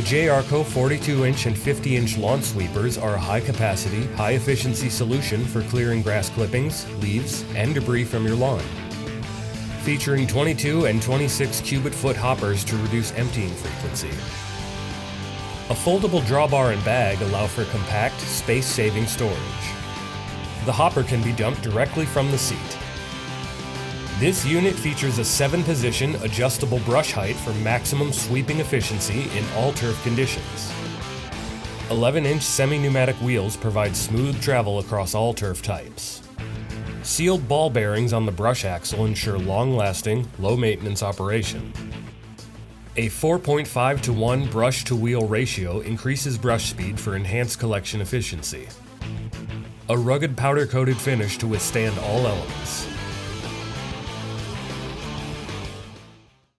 JRCO 42-inch and 50-inch lawn sweepers are a high-capacity, high-efficiency solution for clearing grass clippings, leaves, and debris from your lawn. Featuring 22 and 26 cubic foot hoppers to reduce emptying frequency. A foldable drawbar and bag allow for compact, space-saving storage. The hopper can be dumped directly from the seat. This unit features a 7-position adjustable brush height for maximum sweeping efficiency in all turf conditions. 11-inch semi-pneumatic wheels provide smooth travel across all turf types. Sealed ball bearings on the brush axle ensure long-lasting, low-maintenance operation. A 4.5:1 brush-to-wheel ratio increases brush speed for enhanced collection efficiency. A rugged powder-coated finish to withstand all elements.